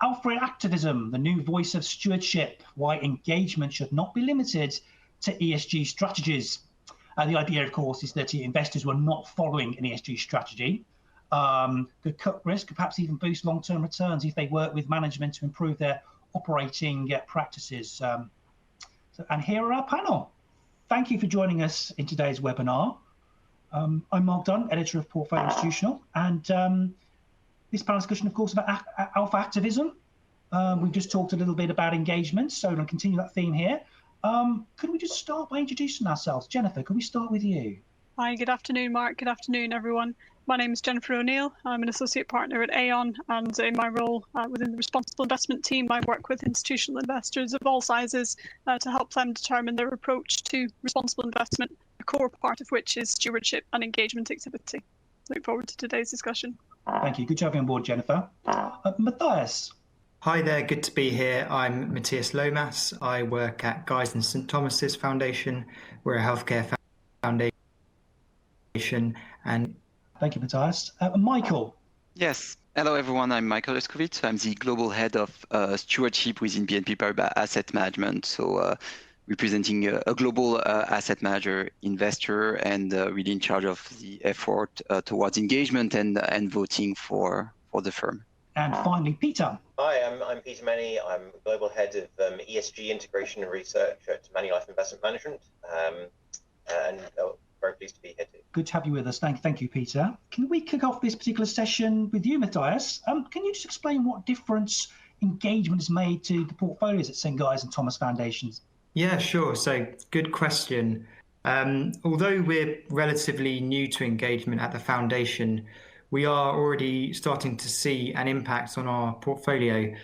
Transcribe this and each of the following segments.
Alfred Activism, the new voice of stewardship, why engagement should not be limited to ESG strategies. The idea, of course, is that investors who are not following an ESG strategy could cut risk, perhaps even boost long-term returns if they work with management to improve their operating practices. And here are our panel. Thank you for joining us in today's webinar. I'm Mark Dunn, editor of Portfolio Institutional, and this panel discussion, of course, about alpha activism. We've just talked a little bit about engagement, so I'm going to continue that theme here. Could we just start by introducing ourselves? Jennifer, could we start with you? Hi, good afternoon, Mark. Good afternoon, everyone. My name is Jennifer O'Neill. I'm an associate partner at Aon, and in my role within the responsible investment team, I work with institutional investors of all sizes to help them determine their approach to responsible investment, a core part of which is stewardship and engagement activity. Look forward to today's discussion. Thank you. Good to have you on board, Jennifer. Matthias. Hi there, good to be here. I'm Matthias Lomas. I work at Guy's and St Thomas's Foundation. We're a healthcare foundation. And thank you, Matthias. Michael. Yes. Hello, everyone. I'm Michael Herskovich. I'm the global head of stewardship within BNP Paribas Asset Management. So representing a global asset manager, investor, and really in charge of the effort towards engagement and voting for the firm. And finally, Peter. Hi, I'm Peter Mennie. I'm global head of ESG integration and research at Manulife Investment Management, and very pleased to be here too. Good to have you with us. Thank you, Peter. Can we kick off this particular session with you, Matthias? Can you just explain what difference engagement has made to the portfolios at St Guy's and Thomas Foundations? Yeah, sure. So good question. Although we're relatively new to engagement at the foundation, we are already starting to see an impact on our portfolio.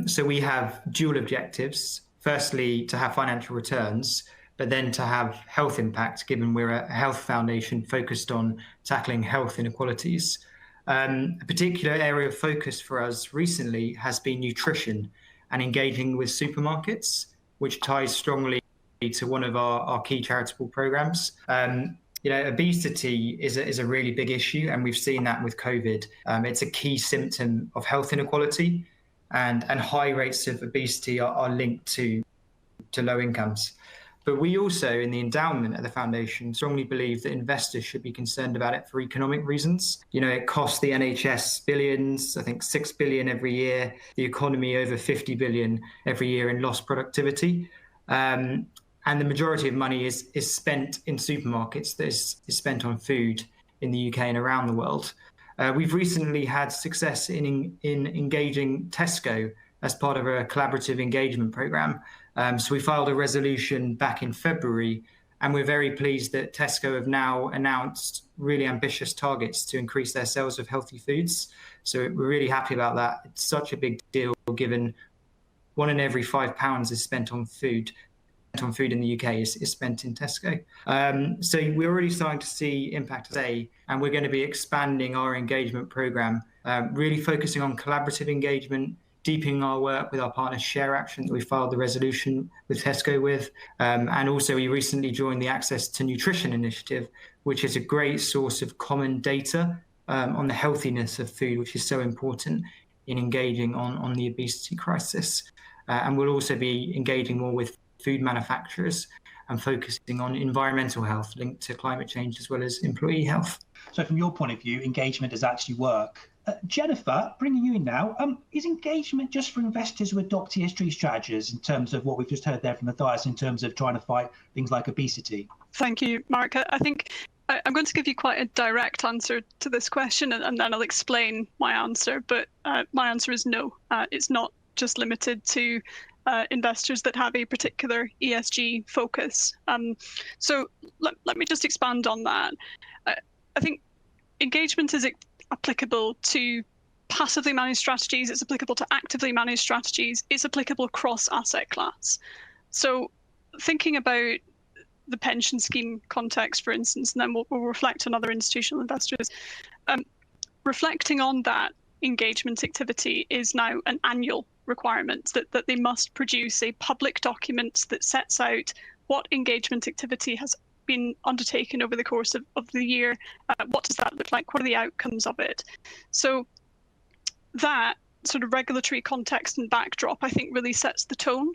So we have dual objectives. Firstly, to have financial returns, but then to have health impact, given we're a health foundation focused on tackling health inequalities. A particular area of focus for us recently has been nutrition and engaging with supermarkets, which ties strongly to one of our key charitable programs. Obesity is a really big issue, and we've seen that with COVID. It's a key symptom of health inequality, and high rates of obesity are linked to low incomes. But we also, in the endowment at the foundation, strongly believe that investors should be concerned about it for economic reasons. It costs the NHS billions, I think 6 billion every year, the economy over 50 billion every year in lost productivity. And the majority of money is spent in supermarkets, that is spent on food in the UK and around the world. We've recently had success in engaging Tesco as part of a collaborative engagement programme. So we filed a resolution back in February, and we're very pleased that Tesco have now announced really ambitious targets to increase their sales of healthy foods. So we're really happy about that. It's such a big deal, given £1 in every £5 is spent on food. On food in the UK is spent in Tesco. So we're already starting to see impact today, and we're going to be expanding our engagement programme, really focusing on collaborative engagement, deepening our work with our partner Share Action that we filed the resolution with Tesco with. And also we recently joined the Access to Nutrition initiative, which is a great source of common data on the healthiness of food, which is so important in engaging on the obesity crisis. And we'll also be engaging more with food manufacturers and focusing on environmental health linked to climate change as well as employee health. So from your point of view, engagement does actually work. Jennifer, bringing you in now, is engagement just for investors who adopt ESG strategies in terms of what we've just heard there from Matthias in terms of trying to fight things like obesity? Thank you, Mark. I think I'm going to give you quite a direct answer to this question, and then I'll explain my answer. But my answer is no. It's not just limited to investors that have a particular ESG focus. So let me just expand on that. I think engagement is applicable to passively managed strategies, it's applicable to actively managed strategies, it's applicable across asset class. So thinking about the pension scheme context, for instance, and then we'll reflect on other institutional investors. Reflecting on that engagement activity is now an annual requirement that they must produce a public document that sets out what engagement activity has been undertaken over the course of the year. What does that look like? What are the outcomes of it? So that sort of regulatory context and backdrop, I think, really sets the tone.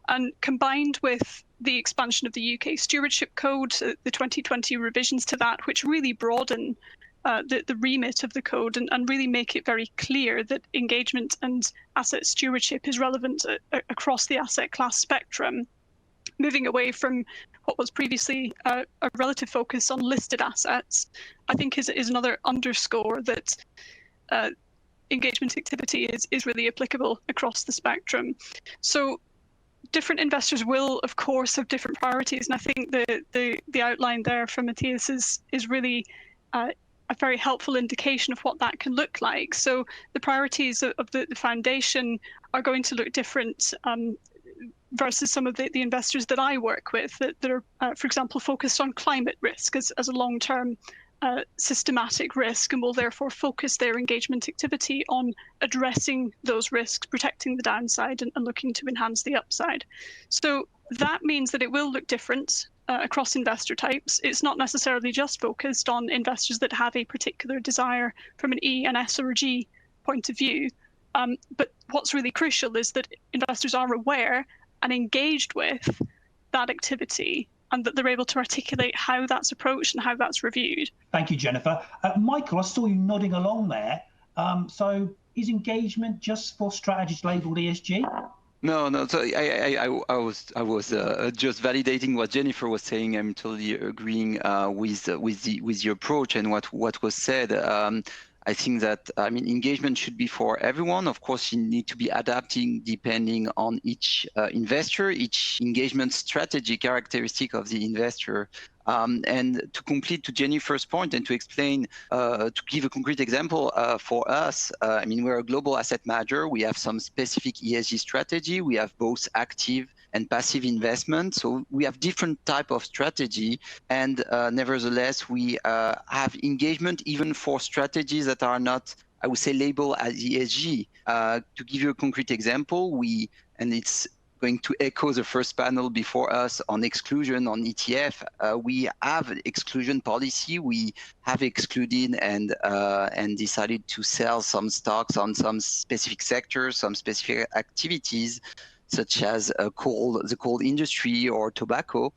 And combined with the expansion of the UK Stewardship Code, the 2020 revisions to that, which really broaden the remit of the code and really make it very clear that engagement and asset stewardship is relevant across the asset class spectrum, moving away from what was previously a relative focus on listed assets, I think is another underscore that engagement activity is really applicable across the spectrum. So different investors will, of course, have different priorities, and I think the outline there from Matthias is really a very helpful indication of what that can look like. So the priorities of the foundation are going to look different versus some of the investors that I work with that are, for example, focused on climate risk as a long-term systematic risk, and will therefore focus their engagement activity on addressing those risks, protecting the downside, and looking to enhance the upside. So that means that it will look different across investor types. It's not necessarily just focused on investors that have a particular desire from an E, an S, or a G point of view. But what's really crucial is that investors are aware and engaged with that activity, and that they're able to articulate how that's approached and how that's reviewed. Thank you, Jennifer. Michael, I saw you nodding along there. So is engagement just for strategies labelled ESG? No. So I was just validating what Jennifer was saying. I'm totally agreeing with the approach and what was said. I think that engagement should be for everyone. Of course, you need to be adapting depending on each investor, each engagement strategy characteristic of the investor. And to complete to Jennifer's point and to explain, to give a concrete example for us, we're a global asset manager. We have some specific ESG strategy. We have both active and passive investment. So we have different type of strategy, and nevertheless, we have engagement even for strategies that are not, I would say, labeled as ESG. To give you a concrete example, and it's going to echo the first panel before us on exclusion on ETF. We have exclusion policy. We have excluded and decided to sell some stocks on some specific sectors, some specific activities, such as the coal industry or tobacco.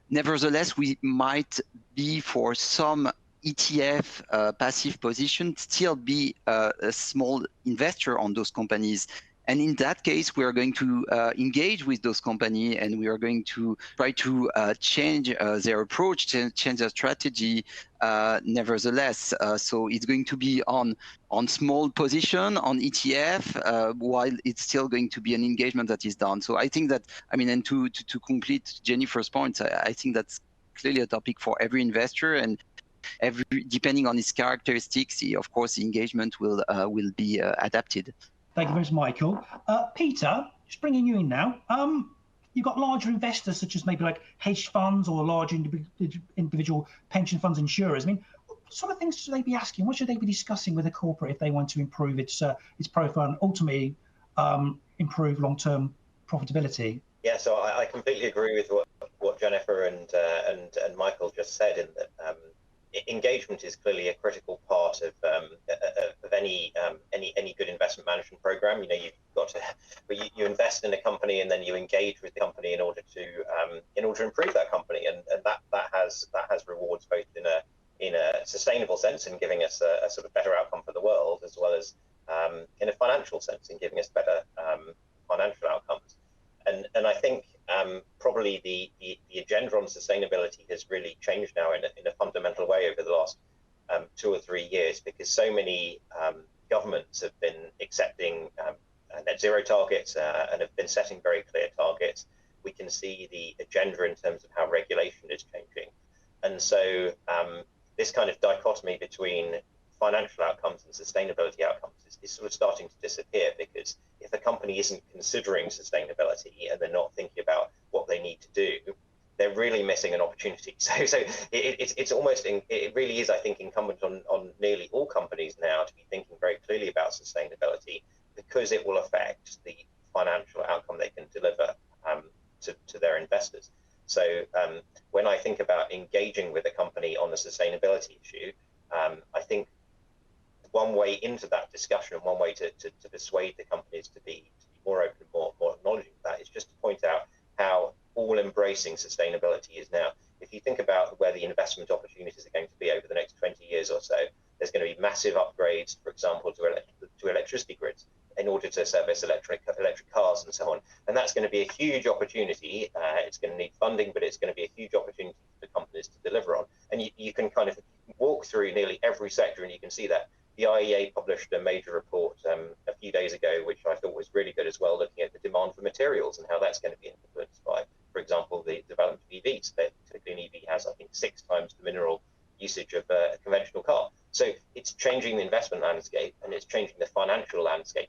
Nevertheless, we might be for some ETF passive position still be a small investor on those companies. And in that case, we are going to engage with those companies, and we are going to try to change their approach, change their strategy. Nevertheless, so it's going to be on small position on ETF, while it's still going to be an engagement that is done. So I think that, and to complete Jennifer's point, I think that's clearly a topic for every investor, and depending on its characteristics, of course, the engagement will be adapted. Thank you very much, Michael. Peter, just bringing you in now. You've got larger investors, such as maybe like hedge funds or large individual pension funds, insurers. What sort of things should they be asking? What should they be discussing with a corporate if they want to improve its profile and ultimately improve long-term profitability? Yeah, so I completely agree with what Jennifer and Michael just said, in that engagement is clearly a critical part of any good investment management program. You've got to, you invest in a company and then you engage with the company in order to improve that company, and that has rewards both in a sustainable sense in giving us a sort of better outcome for the world, as well as in a financial sense in giving us better financial outcomes. And I think probably the agenda on sustainability has really changed now in a fundamental way over the last 2 or 3 years, because so many governments have been accepting net zero targets and have been setting very clear targets. We can see the agenda in terms of how regulation is changing. And so this kind of dichotomy between financial outcomes and sustainability outcomes is sort of starting to disappear, because if a company isn't considering sustainability and they're not thinking about what they need to do, they're really missing an opportunity. So it's almost, it really is, I think, incumbent on nearly all companies now to be thinking very clearly about sustainability, because it will affect the financial outcome they can deliver to their investors. So when I think about engaging with a company on the sustainability issue, I think one way into that discussion, and one way to persuade the companies to be more open and more acknowledging of that, is just to point out how all-embracing sustainability is now. If you think about where the investment opportunities are going to be over the next 20 years or so, there's going to be massive upgrades, for example, to electricity grids in order to service electric cars and so on. And that's going to be a huge opportunity. It's going to need funding, but it's going to be a huge opportunity for companies to deliver on. And you can kind of walk through nearly every sector, and you can see that. The IEA published a major report a few days ago, which I thought was really good as well, looking at the demand for materials and how that's going to be influenced by, for example, the development of EVs. Typically, an EV has, I think, 6 times the mineral usage of a conventional car. So it's changing the investment landscape, and it's changing the financial landscape.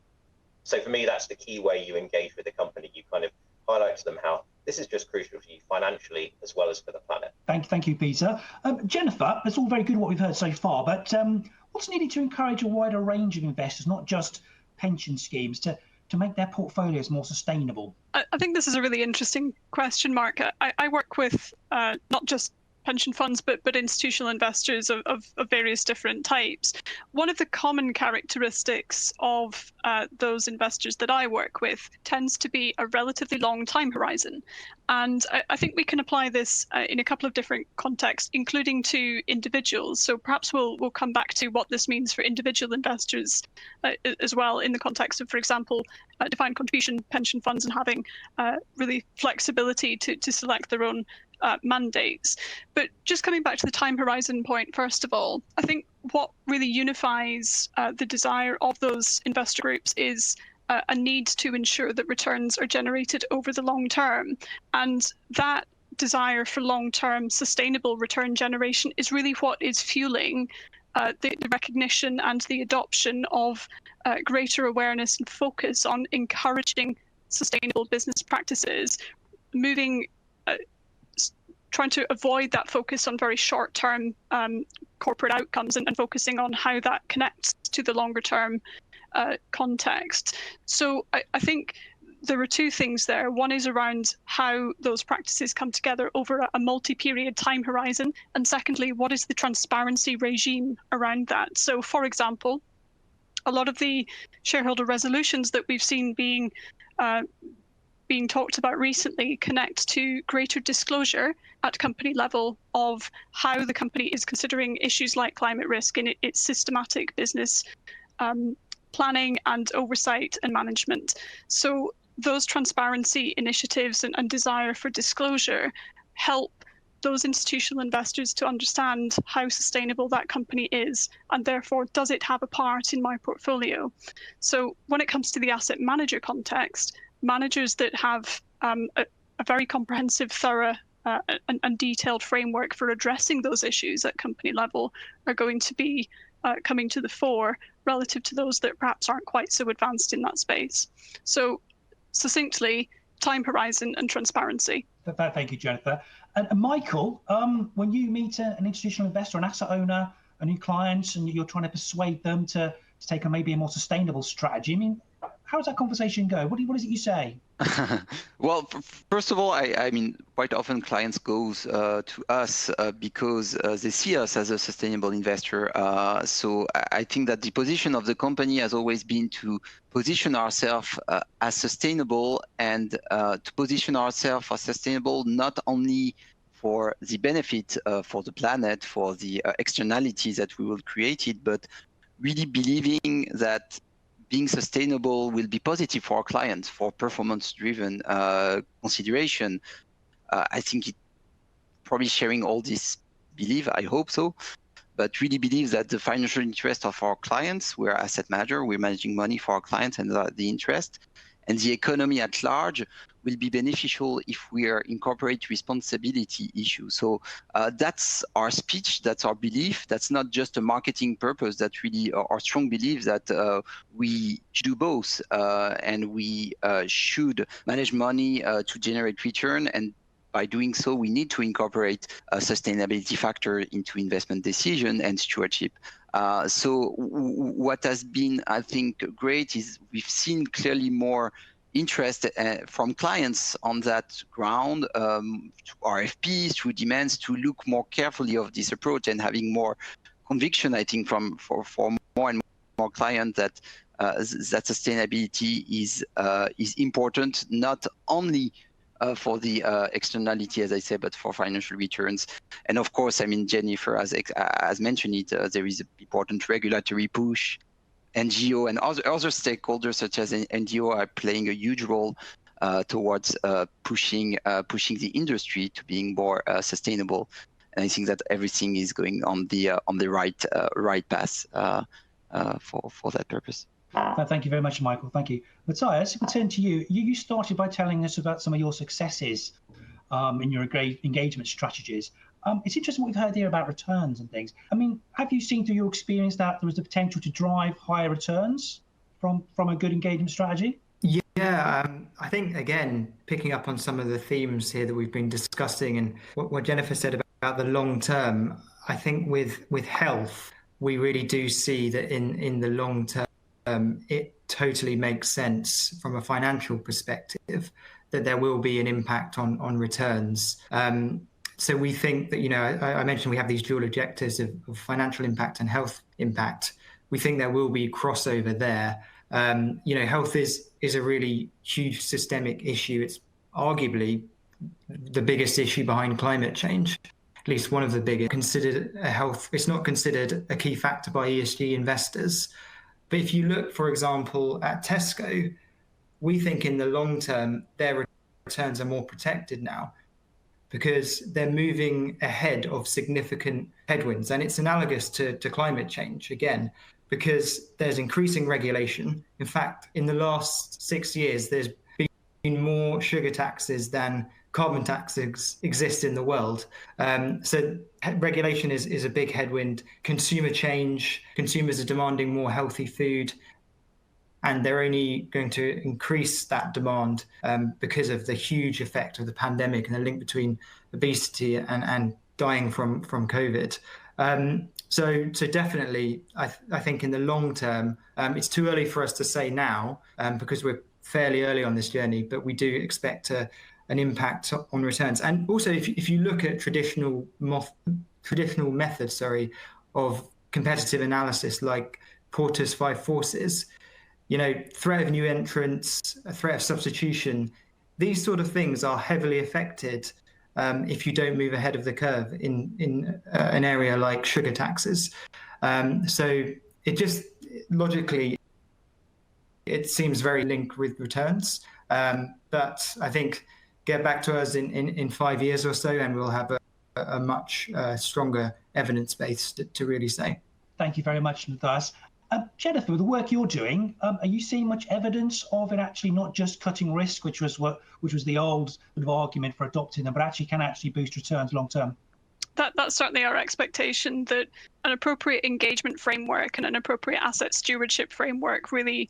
So for me, that's the key way you engage with the company. You kind of highlight to them how this is just crucial for you financially as well as for the planet. Thank you, Peter. Jennifer, it's all very good what we've heard so far, but what's needed to encourage a wider range of investors, not just pension schemes, to make their portfolios more sustainable? I think this is a really interesting question, Mark. I work with not just pension funds, but institutional investors of various different types. One of the common characteristics of those investors that I work with tends to be a relatively long time horizon. And I think we can apply this in a couple of different contexts, including to individuals. So perhaps we'll come back to what this means for individual investors as well, in the context of, for example, defined contribution pension funds and having really flexibility to select their own mandates. But just coming back to the time horizon point, first of all, I think what really unifies the desire of those investor groups is a need to ensure that returns are generated over the long term. And that desire for long-term sustainable return generation is really what is fueling the recognition and the adoption of greater awareness and focus on encouraging sustainable business practices, trying to avoid that focus on very short-term corporate outcomes and focusing on how that connects to the longer-term context. So I think there are 2 things there. One is around how those practices come together over a multi-period time horizon, and secondly, what is the transparency regime around that? So, for example, a lot of the shareholder resolutions that we've seen being talked about recently connect to greater disclosure at company level of how the company is considering issues like climate risk in its systematic business planning and oversight and management. So those transparency initiatives and desire for disclosure help those institutional investors to understand how sustainable that company is, and therefore, does it have a part in my portfolio? So when it comes to the asset manager context, managers that have a very comprehensive, thorough and detailed framework for addressing those issues at company level are going to be coming to the fore relative to those that perhaps aren't quite so advanced in that space. So succinctly, time horizon and transparency. Thank you, Jennifer. And Michael, when you meet an institutional investor, an asset owner, a new client, and you're trying to persuade them to take maybe a more sustainable strategy, I mean, how does that conversation go? What is it you say? Well, first of all, I mean, quite often clients go to us because they see us as a sustainable investor. So I think that the position of the company has always been to position ourselves as sustainable, and to position ourselves as sustainable not only for the benefit for the planet, for the externalities that we will create it, but really believing that being sustainable will be positive for our clients, for performance-driven consideration. I think it probably sharing all this belief, I hope so, but really believe that the financial interest of our clients, we're asset manager, we're managing money for our clients and the interest, and the economy at large will be beneficial if we are incorporate responsibility issues. So that's our speech, that's our belief. That's not just a marketing purpose. That's really our strong belief that we should do both, and we should manage money to generate return. And by doing so, we need to incorporate a sustainability factor into investment decision and stewardship. So what has been, I think, great is we've seen clearly more interest from clients on that ground, RFPs, through demands to look more carefully of this approach and having more conviction, I think, for more and more clients that that sustainability is important, not only for the externality, as I say, but for financial returns. And of course, I mean, Jennifer has mentioned it, there is an important regulatory push. NGO and other stakeholders such as NGO are playing a huge role towards pushing the industry to being more sustainable. And I think that everything is going on the right path for that purpose. Thank you very much, Michael. Thank you. Matthias, if we turn to you, you started by telling us about some of your successes in your engagement strategies. It's interesting what we've heard here about returns and things. I mean, have you seen through your experience that there was the potential to drive higher returns from a good engagement strategy? Yeah, I think, again, picking up on some of the themes here that we've been discussing and what Jennifer said about the long term, I think with health, we really do see that in the long term, it totally makes sense from a financial perspective that there will be an impact on returns. So we think that, I mentioned we have these dual objectives of financial impact and health impact. We think there will be crossover there. Health is a really huge systemic issue. It's arguably the biggest issue behind climate change, at least one of the biggest. It's not considered a key factor by ESG investors. But if you look, for example, at Tesco, we think in the long term, their returns are more protected now because they're moving ahead of significant headwinds. And it's analogous to climate change, again, because there's increasing regulation. In fact, in the last 6 years, there's been more sugar taxes than carbon taxes exist in the world. So regulation is a big headwind. Consumer change, consumers are demanding more healthy food, and they're only going to increase that demand because of the huge effect of the pandemic and the link between obesity and dying from COVID. So definitely, I think in the long term, it's too early for us to say now because we're fairly early on this journey, but we do expect an impact on returns. And also, if you look at traditional methods, of competitive analysis like Porter's 5 forces, threat of new entrants, a threat of substitution, these sort of things are heavily affected if you don't move ahead of the curve in an area like sugar taxes. So it just logically, it seems very linked with returns. But I think get back to us in 5 years or so, and we'll have a much stronger evidence base to really say. Thank you very much, Matthias. Jennifer, the work you're doing, are you seeing much evidence of it actually not just cutting risk, which was the old sort of argument for adopting them, but actually can boost returns long term? That's certainly our expectation, that an appropriate engagement framework and an appropriate asset stewardship framework really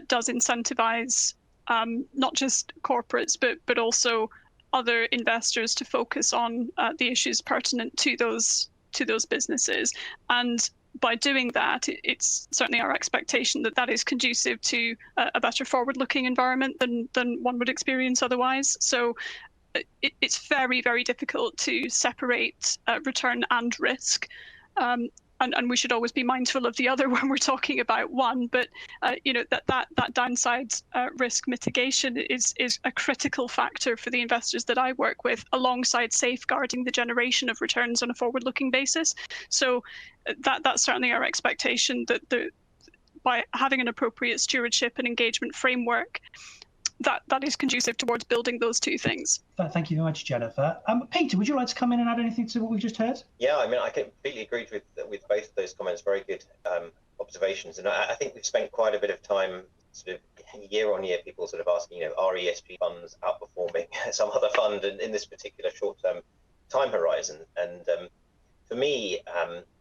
does incentivize not just corporates, but also other investors to focus on the issues pertinent to those businesses. And by doing that, it's certainly our expectation that is conducive to a better forward-looking environment than one would experience otherwise. So it's very, very difficult to separate return and risk. And we should always be mindful of the other when we're talking about one, but that downside risk mitigation is a critical factor for the investors that I work with, alongside safeguarding the generation of returns on a forward-looking basis. So that's certainly our expectation, that by having an appropriate stewardship and engagement framework, that is conducive towards building those two things. Thank you very much, Jennifer. Peter, would you like to come in and add anything to what we've just heard? Yeah, I mean, I completely agree with both of those comments. Very good observations. And I think we've spent quite a bit of time sort of year on year, people sort of asking, are ESG funds outperforming some other fund in this particular short-term time horizon? And for me,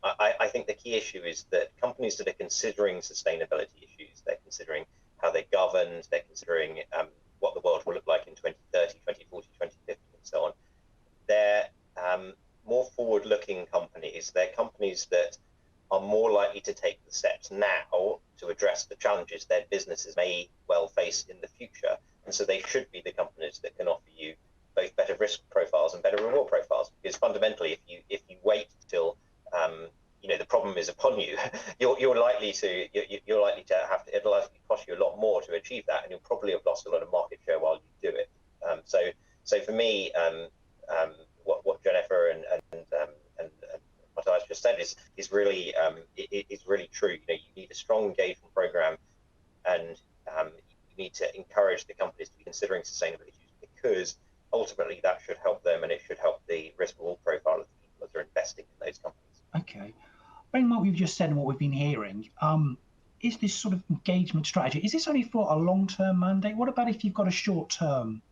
I think the key issue is that companies that are considering sustainability issues, they're considering how they're governed, they're considering what the world will look like in 2030, 2040, 2050, and so on. They're more forward-looking companies. They're companies that are more likely to take the steps now to address the challenges their businesses may well face in the future. And so they should be the companies that can offer you both better risk profiles and better reward profiles. Because fundamentally, if you wait till the problem is upon you, you're likely to you're likely to it'll likely cost you a lot more to achieve that, and you'll probably have lost a lot of market share while you do it. So for me, what Jennifer and Matthias just said is really true. You need a strong engagement program, and you need to encourage the companies to be considering sustainability issues, because ultimately that should help them, and it should help the risk reward profile of the people that are investing in those companies. Okay. Based on what we've just said and what we've been hearing, is this sort of engagement strategy, is this only for a long-term mandate? What about if you've got a short-term?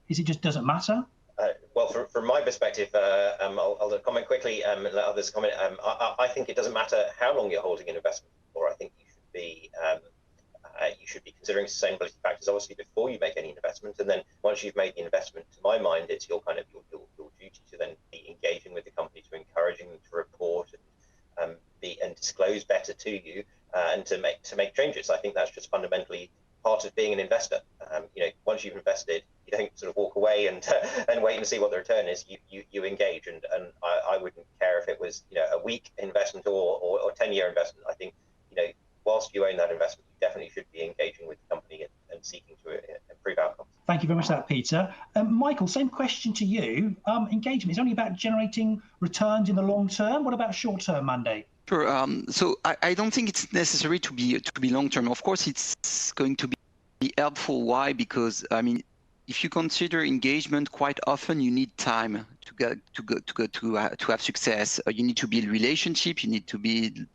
Is it just doesn't matter? Well, from my perspective, I'll comment quickly, let others comment. I think it doesn't matter how long you're holding an investment for. I think you should be considering sustainability factors obviously before you make any investment, and then once you've made the investment, to my mind, it's your duty to then be engaging with the company, to encouraging them to report and disclose better to you, and to make changes. I think that's just fundamentally part of being an investor. Once you've invested, you don't sort of walk away and wait and see what the return is. You engage, and I wouldn't care if it was a week investment or 10-year investment. I think whilst you own that investment, you definitely should be engaging with the company and seeking to improve outcomes. Thank you very much for that, Peter. Michael, same question to you. Engagement is only about generating returns in the long term. What about short-term mandate? Sure. So I don't think it's necessary to be long-term. Of course, it's going to be helpful. Why? Because if you consider engagement, quite often you need time to have success. You need to build relationship. You need to build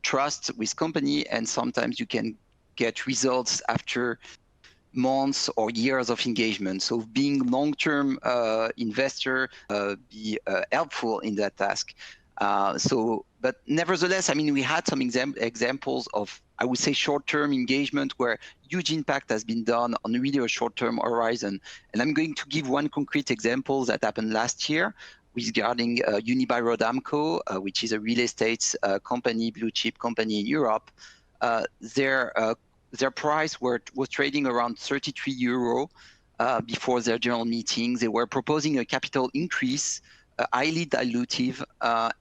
trust with company, and sometimes you can get results after months or years of engagement. So being long-term investor be helpful in that task. But nevertheless, we had some examples of, I would say, short-term engagement where huge impact has been done on really a short-term horizon. And I'm going to give one concrete example that happened last year regarding Unibail-Rodamco, which is a real estate company, blue chip company in Europe. Their price was trading around 33 euro before their general meeting. They were proposing a capital increase, highly dilutive,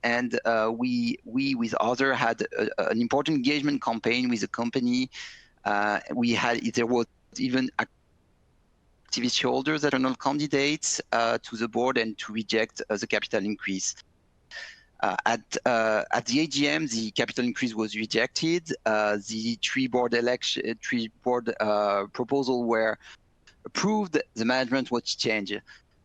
and we with others had an important engagement campaign with the company. There was even activist shareholders that are not candidates to the board and to reject the capital increase. At the AGM, the capital increase was rejected. The three board proposal were approved. The management was changed.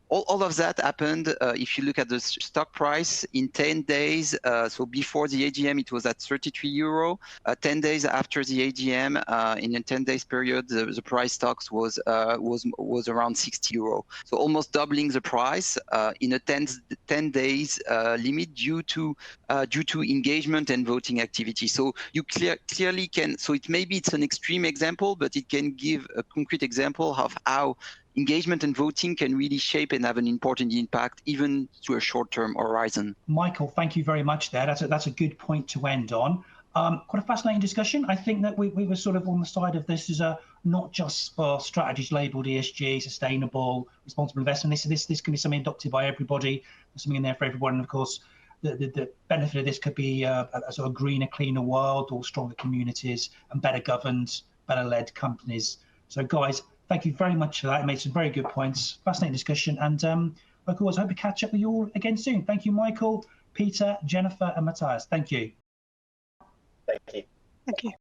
All of that happened, if you look at the stock price, in 10 days. So before the AGM, it was at 33 euro. 10 days after the AGM, in a 10 days period, the price stocks was around 60 euro. So almost doubling the price in a 10 days limit due to engagement and voting activity. So you clearly can. So it's an extreme example, but it can give a concrete example of how engagement and voting can really shape and have an important impact, even to a short-term horizon. Michael, thank you very much there. That's a good point to end on. Quite a fascinating discussion. I think that we were sort of on the side of this as not just for strategies labelled ESG, sustainable, responsible investment. This can be something adopted by everybody. There's something in there for everyone. And of course, the benefit of this could be a sort of greener, cleaner world, or stronger communities and better governed, better led companies. So guys, thank you very much for that. You made some very good points. Fascinating discussion. And of course, I hope to catch up with you all again soon. Thank you, Michael, Peter, Jennifer, and Matthias. Thank you. Thank you. Thank you.